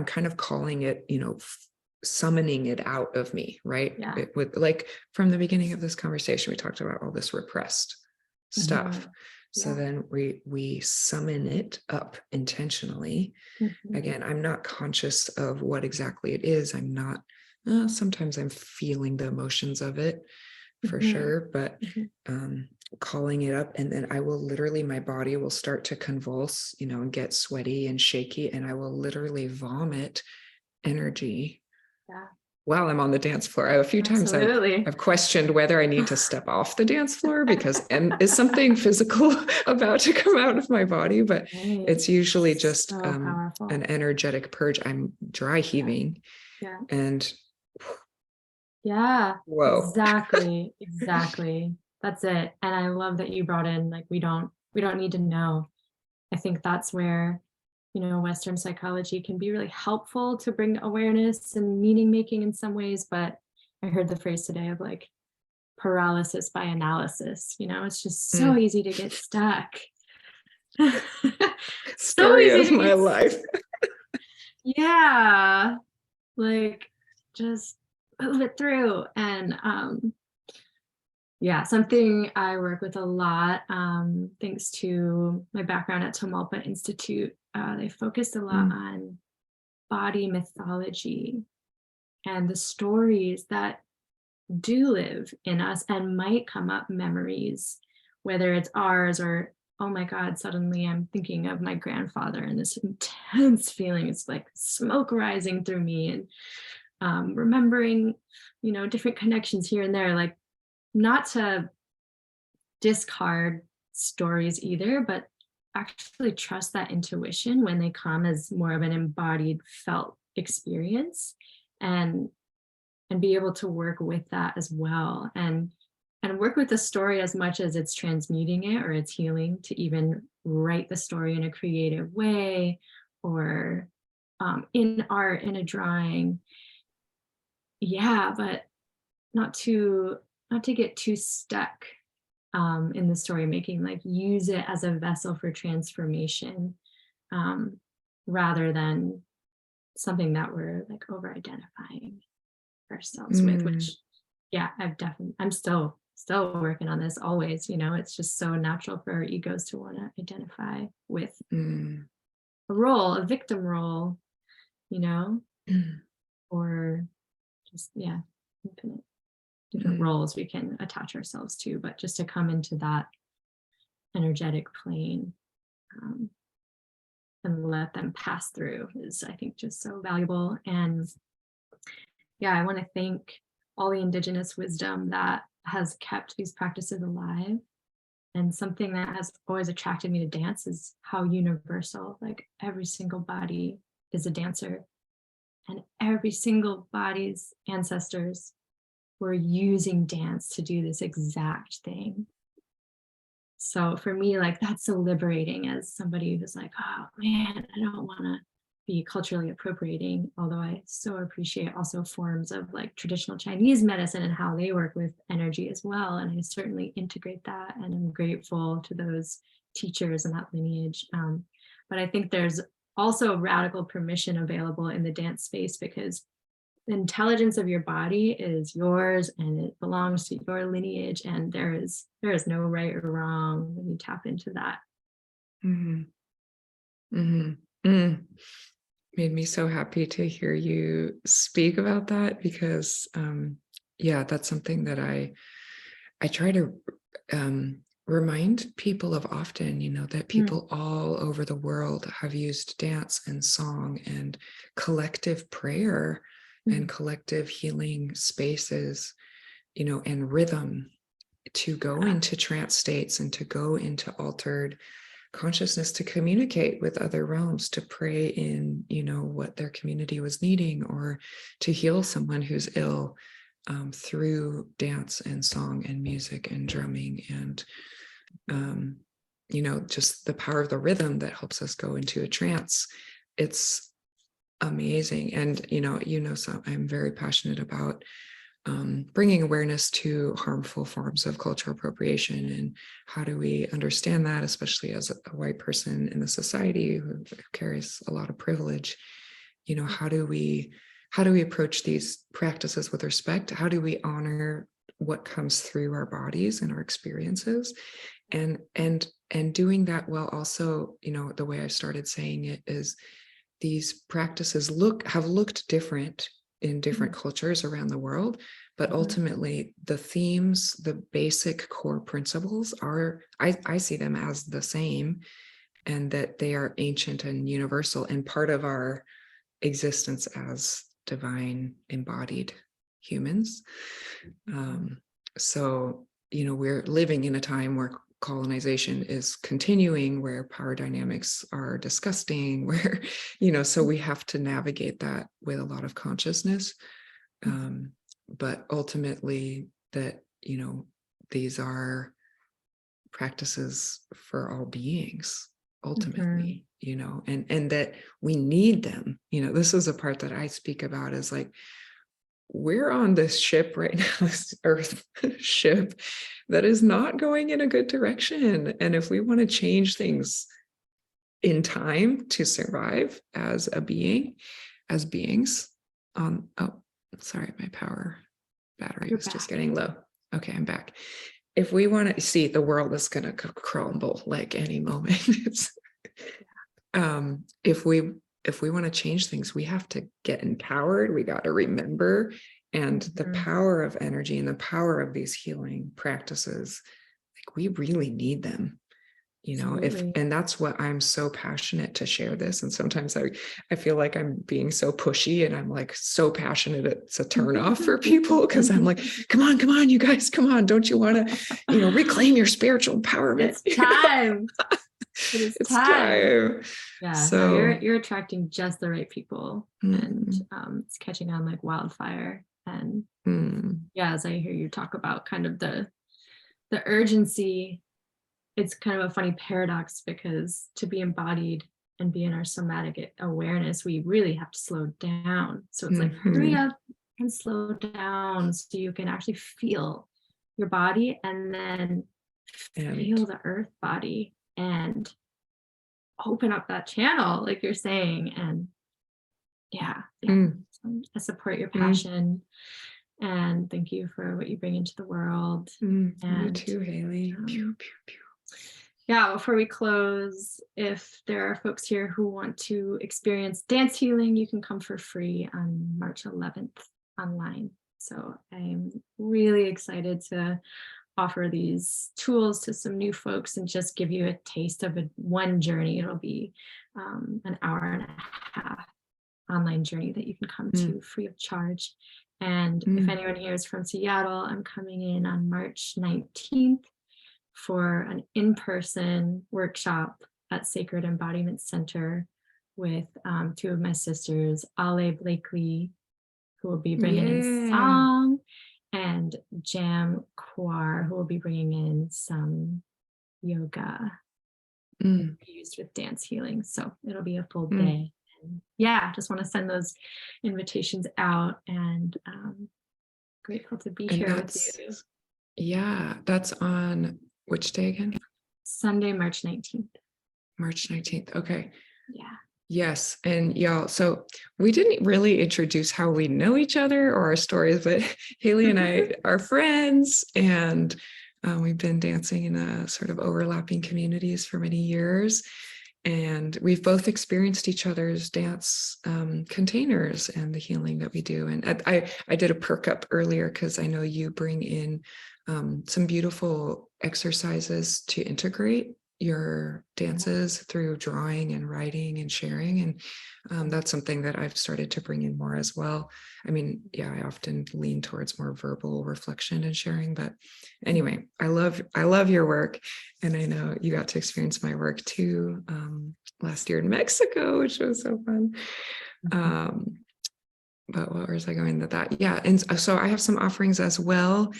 kind of calling it, summoning it out of me, right? It would, like, from the beginning of this conversation, we talked about all this repressed stuff. So then we summon it up intentionally. Again, I'm not conscious of what exactly it is. I'm not, sometimes I'm feeling the emotions of it for sure, but calling it up. And then I will literally, my body will start to convulse, and get sweaty and shaky. And I will literally vomit energy while I'm on the dance floor. A few times I've questioned whether I need to step off the dance floor because is something physical about to come out of my body, but it's usually just so an energetic purge. I'm dry heaving and whoa. Exactly. That's it. And I love that you brought in, like, we don't need to know. I think that's where, Western psychology can be really helpful to bring awareness and meaning making in some ways. But I heard the phrase today of like paralysis by analysis. It's just so easy to get stuck. Story of my life. Like just move it through. And something I work with a lot, thanks to my background at Tamalpa Institute. They focused a lot on body mythology and the stories that do live in us and might come up memories, whether it's ours or, oh my God, suddenly I'm thinking of my grandfather and this intense feeling. It's like smoke rising through me and remembering, different connections here and there, like not to discard stories either, but actually trust that intuition when they come as more of an embodied felt experience and be able to work with that as well and work with the story as much as it's transmuting it or it's healing, to even write the story in a creative way or in art, in a drawing. But not to get too stuck in the story making, like use it as a vessel for transformation rather than something that we're like over identifying ourselves with, which I'm still working on this always. It's just so natural for our egos to want to identify with a victim role, or just infinite different roles we can attach ourselves to, but just to come into that energetic plane and let them pass through is, I think, just so valuable. And I want to thank all the indigenous wisdom that has kept these practices alive. And something that has always attracted me to dance is how universal, like every single body is a dancer, and every single body's ancestors were using dance to do this exact thing. So for me, like, that's so liberating as somebody who's like, oh man, I don't want to be culturally appropriating, although I so appreciate also forms of like traditional Chinese medicine and how they work with energy as well. And I certainly integrate that, and I'm grateful to those teachers and that lineage. But I think there's also radical permission available in the dance space, because the intelligence of your body is yours and it belongs to your lineage, and there is no right or wrong when you tap into that. Mhm. Mhm. Mm. Made me so happy to hear you speak about that, because yeah, that's something that I try to remind people of often, that people all over the world have used dance and song and collective prayer and collective healing spaces, and rhythm to go into trance states and to go into altered consciousness, to communicate with other realms, to pray in, what their community was needing, or to heal someone who's ill, through dance and song and music and drumming and, just the power of the rhythm that helps us go into a trance. It's amazing. And, so I'm very passionate about bringing awareness to harmful forms of cultural appropriation, and how do we understand that, especially as a white person in the society who carries a lot of privilege. How do we approach these practices with respect? How do we honor what comes through our bodies and our experiences, and doing that while also, the way I started saying it is, these practices have looked different in different cultures around the world, but ultimately the themes, the basic core principles are, I see them as the same, and that they are ancient and universal and part of our existence as divine embodied humans. So, we're living in a time where colonization is continuing, where power dynamics are disgusting, where, so we have to navigate that with a lot of consciousness. But ultimately that, these are practices for all beings, ultimately, and that we need them. This is a part that I speak about, is like, we're on this ship right now, this earth ship that is not going in a good direction. And if we want to change things in time to survive as beings oh, sorry, my power battery was just getting low. Okay, I'm back. If we want to see, the world is going to crumble like any moment. If we want to change things, we have to get empowered. We got to remember, and the power of energy and the power of these healing practices, like, we really need them, and that's what I'm so passionate to share this. And sometimes I feel like I'm being so pushy, and I'm like so passionate it's a turn off for people, because I'm like, come on, you guys, come on. Don't you want to, reclaim your spiritual empowerment? It's time. It's time. Yeah, so no, you're attracting just the right people, and it's catching on like wildfire. And yeah, as I hear you talk about kind of the urgency, it's kind of a funny paradox, because to be embodied and be in our somatic awareness, we really have to slow down. So it's like, hurry up and slow down so you can actually feel your body, and then feel the earth body, and open up that channel, like you're saying. And I support your passion, and thank you for what you bring into the world. And you too, Hayley. Yeah, before we close, if there are folks here who want to experience dance healing, you can come for free on March 11th online. So I'm really excited to offer these tools to some new folks and just give you a taste of one journey. It'll be an hour and a half online journey that you can come to free of charge. And if anyone here is from Seattle, I'm coming in on March 19th for an in-person workshop at Sacred Embodiment Center with two of my sisters, Ale Blakely, who will be bringing in song, and Jam Kwar, who will be bringing in some yoga used with dance healing. So it'll be a full day. And yeah, just want to send those invitations out, and grateful to be here with you. Yeah, that's on which day again? Sunday, March 19th. March 19th. Okay. Yeah. Yes. And y'all, so we didn't really introduce how we know each other or our stories, but Hayley and I are friends, and we've been dancing in a sort of overlapping communities for many years. And we've both experienced each other's dance containers and the healing that we do. And I did a perk up earlier because I know you bring in some beautiful exercises to integrate your dances through drawing and writing and sharing. And that's something that I've started to bring in more as well. I mean, yeah, I often lean towards more verbal reflection and sharing, but anyway, I love your work. And I know you got to experience my work too last year in Mexico, which was so fun. But where was I going with that? Yeah. And so I have some offerings as well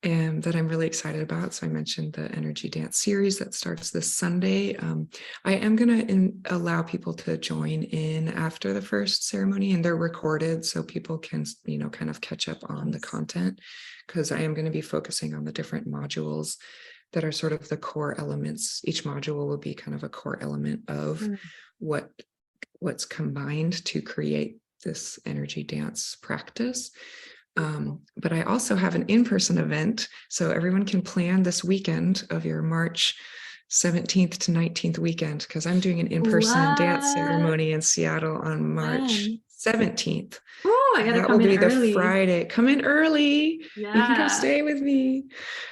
that I'm really excited about. So I mentioned the Energy Dance series that starts this Sunday. I am going to allow people to join in after the first ceremony, and they're recorded so people can, kind of catch up on the content, because I am going to be focusing on the different modules that are sort of the core elements. Each module will be kind of a core element of what's combined to create this energy dance practice. But I also have an in-person event, so everyone can plan this weekend of your March 17th to 19th weekend, because I'm doing an in-person dance ceremony in Seattle on March 17th. Oh, I gotta that come will be in early. The Friday. Come in early. Yeah. You can come stay with me.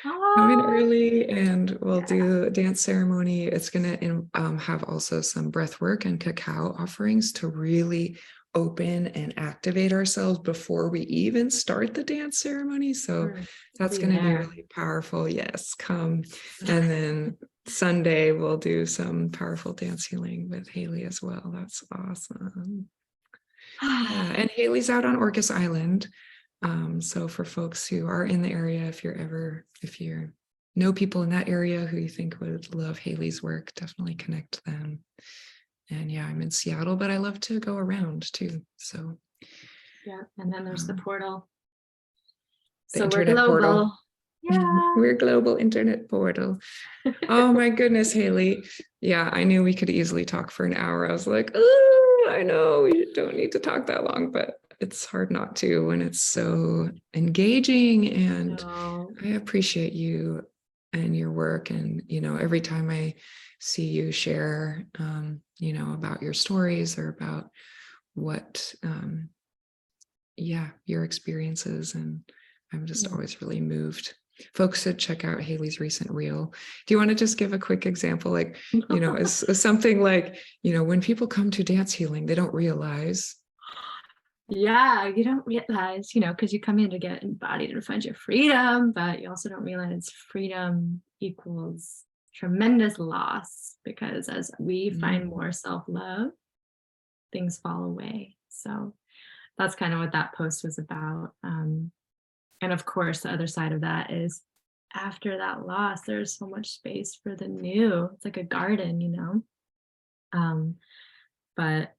Come in early, and we'll do a dance ceremony. It's going to have also some breath work and cacao offerings to really open and activate ourselves before we even start the dance ceremony. So that's going to be really powerful. Yes, come. And then Sunday we'll do some powerful dance healing with Hayley as well. That's awesome. Yeah, and Hayley's out on Orcas Island. So for folks who are in the area, if you know people in that area who you think would love Hayley's work, definitely connect them. And yeah, I'm in Seattle, but I love to go around too. So yeah, and then there's the portal. The internet we're global. Portal. Yeah, we're global internet portal. Oh my goodness, Hayley. Yeah, I knew we could easily talk for an hour. I was like, oh, I know we don't need to talk that long, but it's hard not to when it's so engaging. And I appreciate you and your work. And, every time I see you share, about your stories or about what, your experiences. And I'm just always really moved. Folks should check out Hayley's recent reel. Do you want to just give a quick example? Like, as something like, when people come to dance healing, they don't realize. Yeah, you don't realize, because you come in to get embodied and find your freedom, but you also don't realize freedom equals tremendous loss, because as we find more self-love, things fall away. So that's kind of what that post was about. And of course, the other side of that is after that loss, there's so much space for the new. It's like a garden, But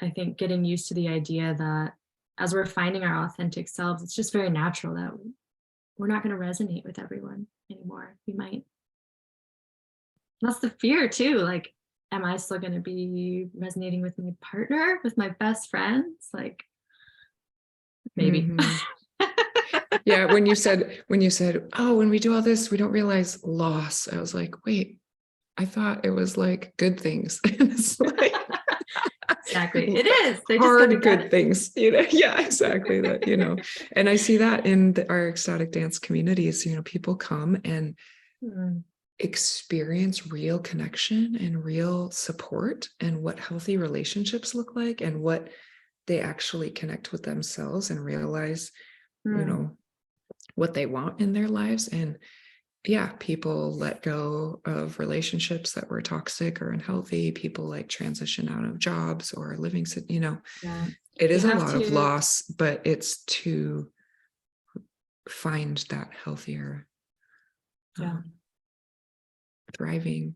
I think getting used to the idea that as we're finding our authentic selves, it's just very natural that we're not going to resonate with everyone anymore. We might. That's the fear too. Like, am I still going to be resonating with my partner, with my best friends? Like, maybe. Yeah, when you said, oh, when we do all this, we don't realize loss. I was like, wait, I thought it was like good things. It's like exactly. It is. They hard just good things. Yeah, exactly. That, and I see that in our ecstatic dance communities. People come and experience real connection and real support, and what healthy relationships look like, and what they actually connect with themselves and realize you know, what they want in their lives. And yeah, people let go of relationships that were toxic or unhealthy. People like transition out of jobs or living, you know, it is a lot of loss, but it's to find that healthier, thriving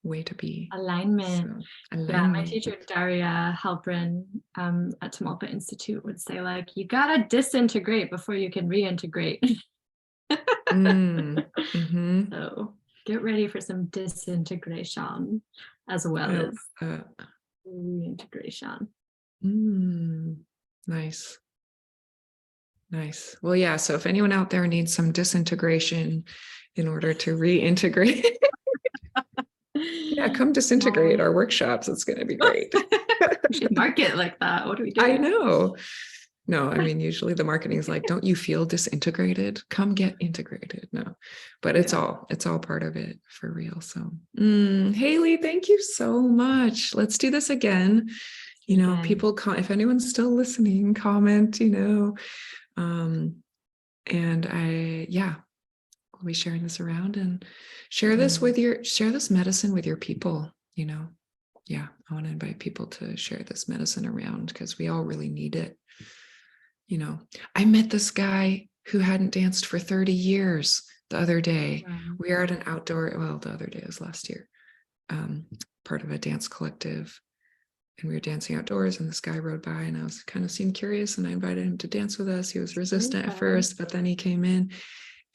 way to be. Alignment. So, Yeah, my teacher Daria Halprin at Tamalpa Institute would say, like, you gotta disintegrate before you can reintegrate. So get ready for some disintegration as well as reintegration. Nice. Nice. Well, yeah. So if anyone out there needs some disintegration in order to reintegrate, yeah, come disintegrate our workshops. It's going to be great. We should market like that. What do we do? I know. No, I mean, usually the marketing is like, don't you feel disintegrated? Come get integrated. No, but it's all part of it for real. So Hayley, thank you so much. Let's do this again. You know, people, if anyone's still listening, comment, you know, and we'll be sharing this around and share this medicine with your people, you know. Yeah, I want to invite people to share this medicine around because we all really need it. You know, I met this guy who hadn't danced for 30 years the other day. We are at an outdoor, well, the other day was last year, part of a dance collective. And we were dancing outdoors and this guy rode by and I was kind of seemed curious and I invited him to dance with us. He was resistant at first, but then he came in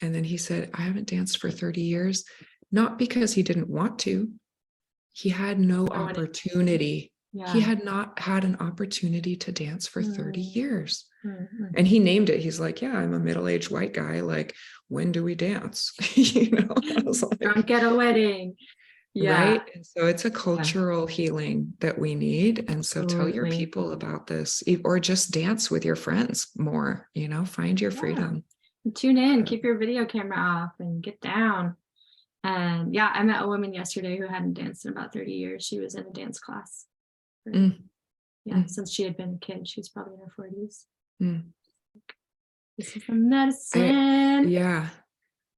and then he said, I haven't danced for 30 years, not because he didn't want to. He had no opportunity. He had not had an opportunity to dance for 30 years. And he named it. He's like, yeah, I'm a middle-aged white guy. Like, when do we dance? You know, I was like, drunk at a wedding. Right. And so it's a cultural healing that we need. And so tell your people about this, or just dance with your friends more, you know, find your freedom. Tune in, keep your video camera off and get down. And yeah, I met a woman yesterday who hadn't danced in about 30 years. She was in a dance class. Since she had been a kid. She was probably in her 40s. This is the medicine.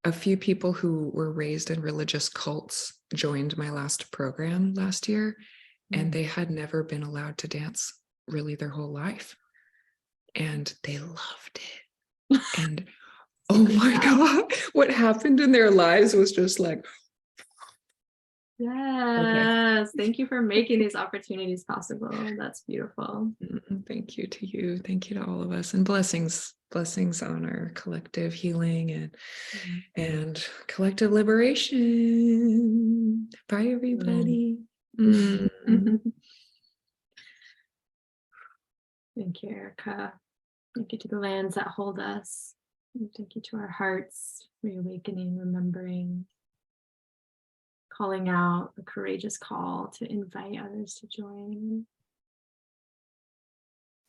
A few people who were raised in religious cults joined my last program last year, and they had never been allowed to dance really their whole life. And they loved it. And oh my God, what happened in their lives was just like, yes, thank you for making these opportunities possible. That's beautiful. Thank you to you. Thank you to all of us, and blessings on our collective healing and collective liberation. Bye, everybody. Thank you, Erica. Thank you to the lands that hold us. And thank you to our hearts, reawakening, remembering, calling out a courageous call to invite others to join.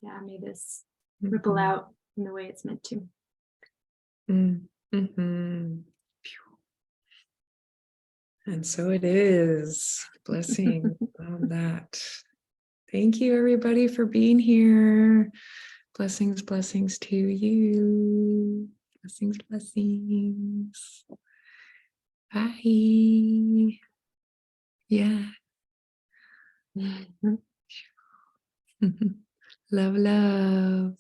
Yeah, may this ripple out in the way it's meant to. And so it is. Blessing on that. Thank you, everybody, for being here. Blessings to you. Blessings. Bye. Yeah. Love. Love.